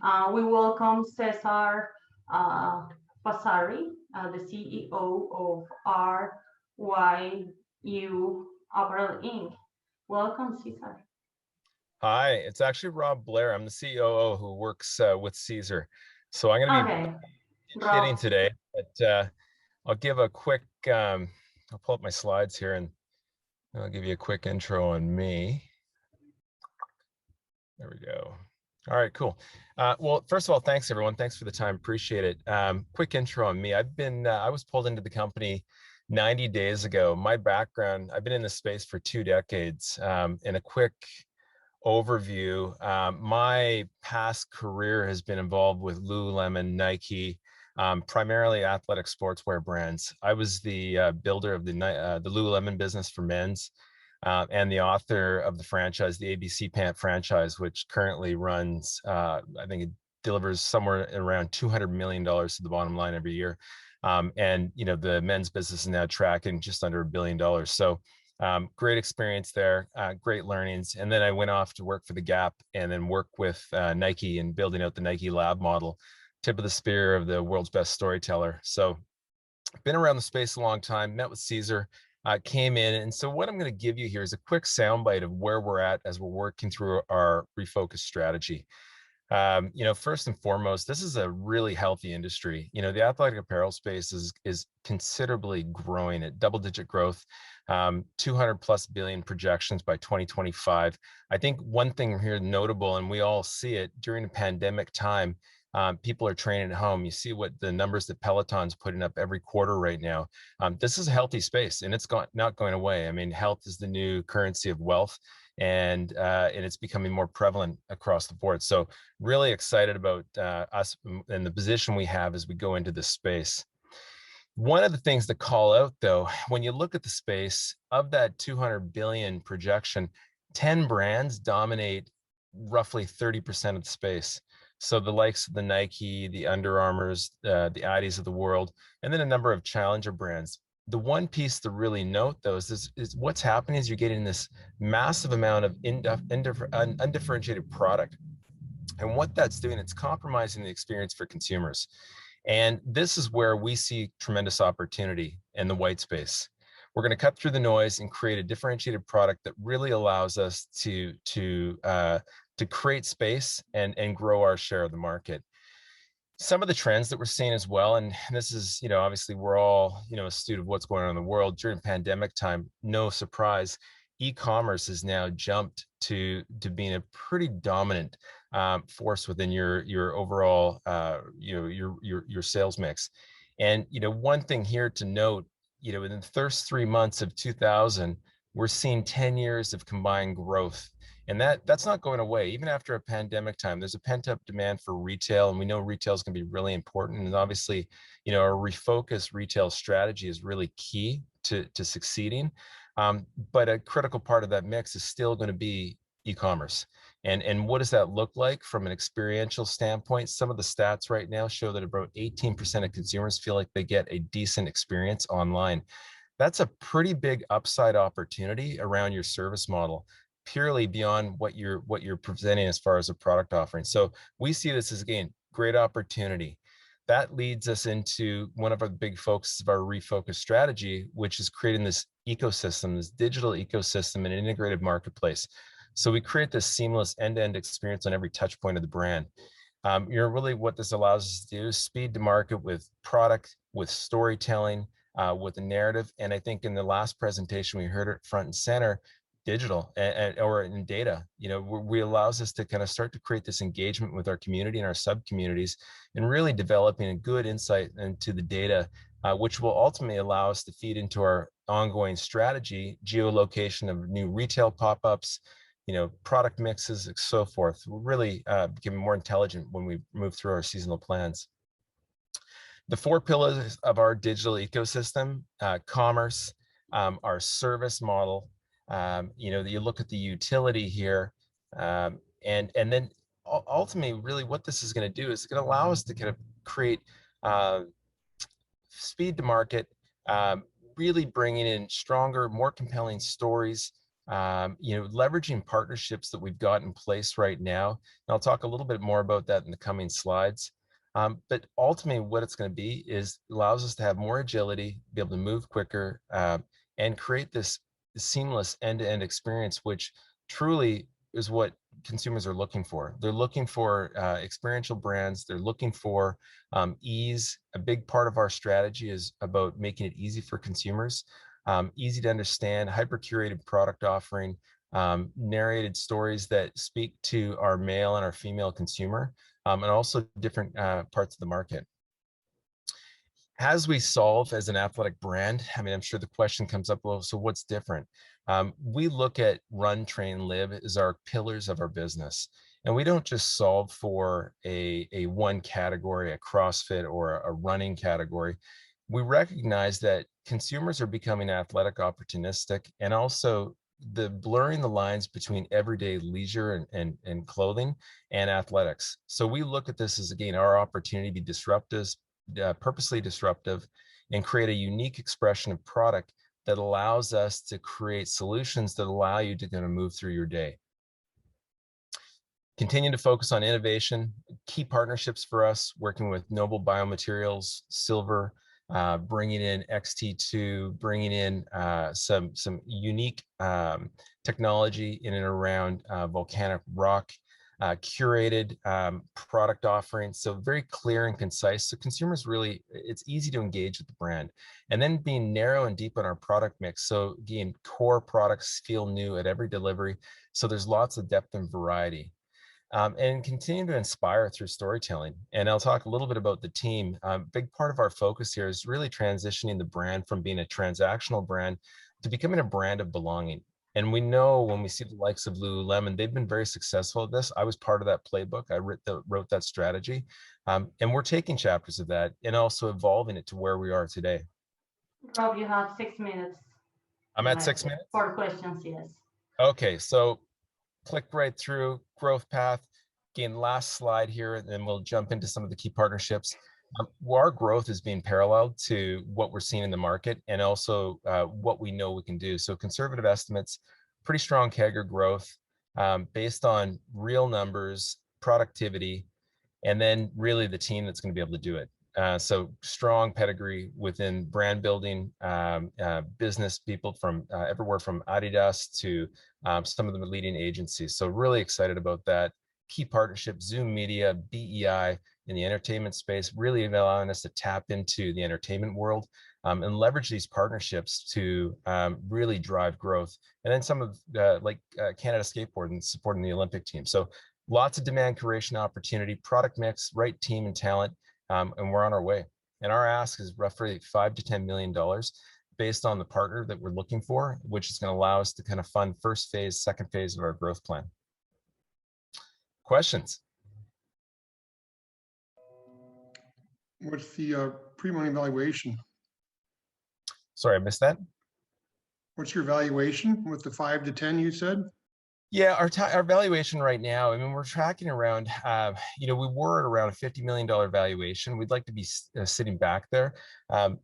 We welcome Cesar Passari, the CEO of RYU Apparel Inc. Welcome, Cesar. Hi, it's actually Rob Blair. I'm the COO who works with Caesar. So I'm going to be Okay, hitting Rob. today, but I'll give a quick, I'll pull up my slides here and I'll give you a quick intro on me. There we go. All right, cool. Well, first of all, thanks everyone. Thanks for the time. Appreciate it. Quick intro on me. I was pulled into the company 90 days ago. My background, I've been in this space for 2 decades. In a quick overview, my past career has been involved with Lululemon, Nike, primarily athletic sportswear brands. I was the builder of the Lululemon business for men's, and the author of the franchise, the ABC Pant franchise, which currently runs, I think it delivers somewhere around $200 million to the bottom line every year. And the men's business is now tracking just under $1 billion. So great experience there, great learnings. And then I went off to work for the Gap and then work with Nike and building out the Nike Lab model, tip of the spear of the world's best storyteller. So been around the space a long time, met with Caesar, came in. And so what I'm going to give you here is a quick soundbite of where we're at as we're working through our refocus strategy. First and foremost, this is a really healthy industry. The athletic apparel space is considerably growing at double-digit growth, 200+ billion projections by 2025. I think one thing here notable, and we all see it during the pandemic time, people are training at home. You see what the numbers that Peloton's putting up every quarter right now. This is a healthy space, and it's not going away. I mean, health is the new currency of wealth, and it's becoming more prevalent across the board. So really excited about us and the position we have as we go into this space. One of the things to call out, though, when you look at the space of that 200 billion projection, 10 brands dominate roughly 30% of the space. So the likes of the Nike, the Under Armours, the Adis of the world, and then a number of challenger brands. The one piece to really note, though, is what's happening is you're getting this massive amount of undifferentiated product. And what that's doing, it's compromising the experience for consumers. And this is where we see tremendous opportunity in the white space. We're going to cut through the noise and create a differentiated product that really allows us to create space and grow our share of the market. Some of the trends that we're seeing as well, and this is, obviously we're all, astute of what's going on in the world during pandemic time, no surprise, e-commerce has now jumped to being a pretty dominant force within your overall, your sales mix. And, one thing here to note, in the first 3 months of 2000, we're seeing 10 years of combined growth. And that's not going away. Even after a pandemic time, there's a pent-up demand for retail, and we know retail is going to be really important. And obviously, our refocused retail strategy is really key to succeeding. But a critical part of that mix is still going to be e-commerce. And what does that look like from an experiential standpoint? Some of the stats right now show that about 18% of consumers feel like they get a decent experience online. That's a pretty big upside opportunity around your service model, purely beyond what you're presenting as far as a product offering. So we see this as, again, great opportunity. That leads us into one of our big focuses of our refocus strategy, which is creating this ecosystem, this digital ecosystem, and an integrated marketplace. So we create this seamless end-to-end experience on every touch point of the brand. Really what this allows us to do is speed to market with product, with storytelling, with a narrative. And I think in the last presentation, we heard it front and center, digital or in data, we allows us to kind of start to create this engagement with our community and our sub communities, and really developing a good insight into the data, which will ultimately allow us to feed into our ongoing strategy, geolocation of new retail pop-ups, product mixes, and so forth. We're really becoming more intelligent when we move through our seasonal plans. The 4 pillars of our digital ecosystem, commerce, our service model, you look at the utility here, and then ultimately, really what this is going to do is it's going to allow us to kind of create speed to market, really bringing in stronger, more compelling stories, leveraging partnerships that we've got in place right now. And I'll talk a little bit more about that in the coming slides. But ultimately what it's going to be is allows us to have more agility, be able to move quicker, and create this seamless end-to-end experience, which truly is what consumers are looking for. They're looking for experiential brands. They're looking for ease. A big part of our strategy is about making it easy for consumers, easy to understand, hyper-curated product offering, narrated stories that speak to our male and our female consumer, and also different parts of the market. As we solve as an athletic brand, I mean, I'm sure the question comes up, well, so what's different? We look at run, train, live as our pillars of our business. And we don't just solve for a one category, a CrossFit or a running category. We recognize that consumers are becoming athletic opportunistic, and also the blurring the lines between everyday leisure and clothing and athletics. So we look at this as, again, our opportunity to be disruptive, purposely disruptive, and create a unique expression of product that allows us to create solutions that allow you to kind of move through your day. Continue to focus on innovation, key partnerships for us, working with Noble Biomaterials, Silver, bringing in XT2, bringing in some unique technology in and around volcanic rock, curated product offerings, so very clear and concise. So consumers really, it's easy to engage with the brand. And then being narrow and deep in our product mix. So again, core products feel new at every delivery. So there's lots of depth and variety. And continue to inspire through storytelling. And I'll talk a little bit about the team. Big part of our focus here is really transitioning the brand from being a transactional brand to becoming a brand of belonging. And we know when we see the likes of Lululemon, they've been very successful at this. I was part of that playbook. I wrote that strategy. And we're taking chapters of that and also evolving it to where we are today. Rob, you have 6 minutes. I'm at 6 minutes? For questions, yes. Okay, so click right through growth path. Again, last slide here, and then we'll jump into some of the key partnerships. Our growth is being paralleled to what we're seeing in the market, and also what we know we can do. So conservative estimates, pretty strong CAGR growth based on real numbers, productivity, and then really the team that's going to be able to do it. So strong pedigree within brand building, business people from everywhere from Adidas to some of the leading agencies. So really excited about that. Key partnership, Zoom Media, BEI in the entertainment space, really allowing us to tap into the entertainment world and leverage these partnerships to really drive growth. And then some of like Canada Skateboard and supporting the Olympic team. So lots of demand creation opportunity, product mix, right team and talent. And we're on our way. And our ask is roughly $5 to $10 million based on the partner that we're looking for, which is going to allow us to kind of fund first phase, second phase of our growth plan. Questions? What's the pre-money valuation? Sorry, I missed that. What's your valuation with the 5 to 10 you said? Yeah, our valuation right now, I mean, we're tracking around, we were at around a $50 million valuation. We'd like to be sitting back there.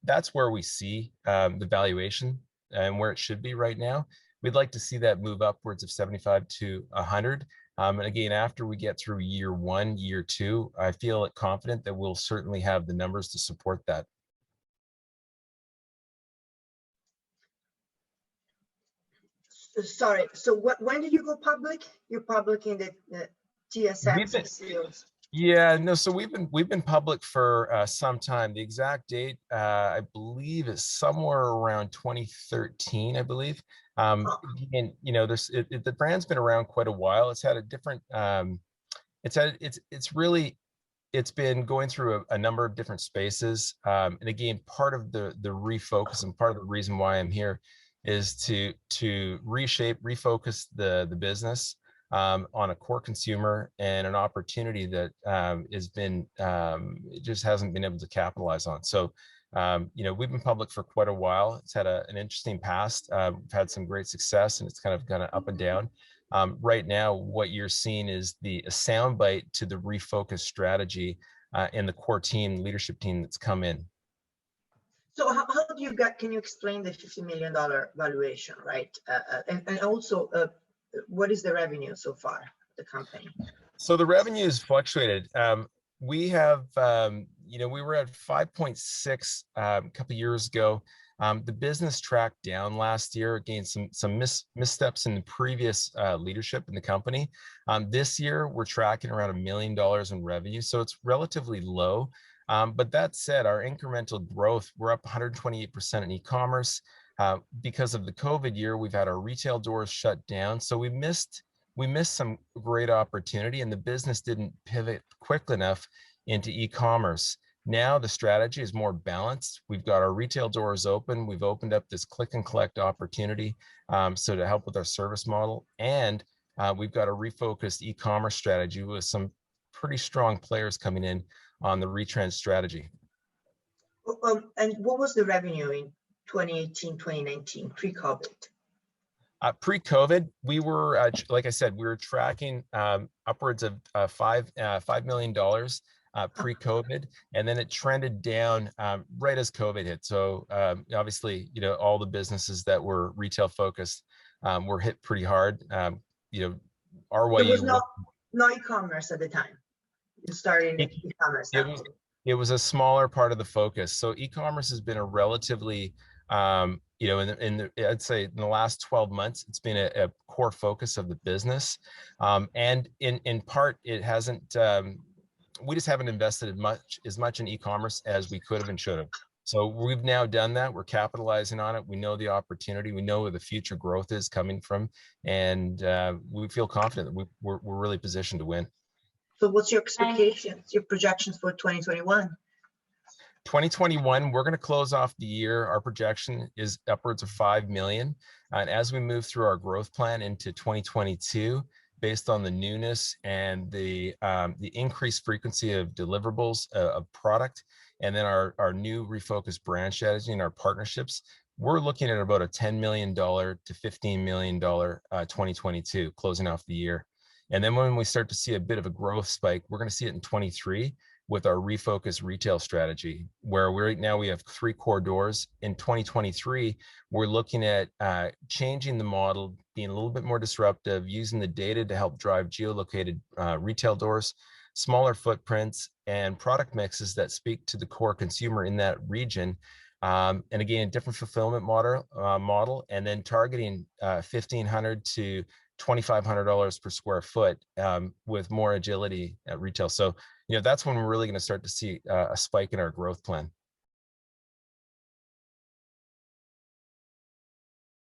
That's where we see the valuation and where it should be right now. We'd like to see that move upwards of 75 to 100. And again, after we get through year 1, year 2, I feel confident that we'll certainly have the numbers to support that. Sorry, so when did you go public? You're public in the TSX. Yeah, no, so we've been public for some time. The exact date, I believe, is somewhere around 2013, I believe. And the brand's been around quite a while. It's had a different, it's been going through a number of different spaces. And again, part of the refocus and part of the reason why I'm here is to reshape, refocus the business on a core consumer and an opportunity that has been it just hasn't been able to capitalize on. So we've been public for quite a while. It's had an interesting past. We've had some great success, and it's kind of up and down. Right now, what you're seeing is a soundbite to the refocused strategy and the core team, leadership team that's come in. So how do you get, can you explain the $50 million valuation, right? And also, what is the revenue so far, the company? So the revenue has fluctuated. We have, we were at 5.6 a couple years ago. The business tracked down last year, again, some missteps in the previous leadership in the company. This year, we're tracking around $1 million in revenue, so it's relatively low. But that said, our incremental growth, we're up 128% in e-commerce. Because of the COVID year, we've had our retail doors shut down, so we missed some great opportunity, and the business didn't pivot quick enough into e-commerce. Now the strategy is more balanced. We've got our retail doors open. We've opened up this click and collect opportunity, so to help with our service model. And we've got a refocused e-commerce strategy with some pretty strong players coming in on the retrend strategy. And what was the revenue in 2018, 2019, pre-COVID? Pre-COVID, we were, like I said, we were tracking upwards of $5 million pre-COVID, and then it trended down right as COVID hit. So obviously, all the businesses that were retail focused were hit pretty hard. RYU. There was no e-commerce at the time. You started in e-commerce. It was a smaller part of the focus. So e-commerce has been a relatively I'd say in the last 12 months, it's been a core focus of the business. And in part, it hasn't, we just haven't invested as much in e-commerce as we could have and should have. So we've now done that. We're capitalizing on it. We know the opportunity. We know where the future growth is coming from. And we feel confident that we're really positioned to win. So what's your expectations, your projections for 2021? 2021, we're going to close off the year. Our projection is upwards of 5 million. And as we move through our growth plan into 2022, based on the newness and the increased frequency of deliverables of product, and then our new refocused brand strategy and our partnerships, we're looking at about a $10 million to $15 million 2022, closing off the year. And then when we start to see a bit of a growth spike, we're going to see it in 23 with our refocused retail strategy, where right now we have 3 core doors. In 2023, we're looking at changing the model, being a little bit more disruptive, using the data to help drive geolocated retail doors, smaller footprints, and product mixes that speak to the core consumer in that region. And again, a different fulfillment model, and then targeting $1,500 to $2,500 per square foot with more agility at retail. So, that's when we're really going to start to see a spike in our growth plan.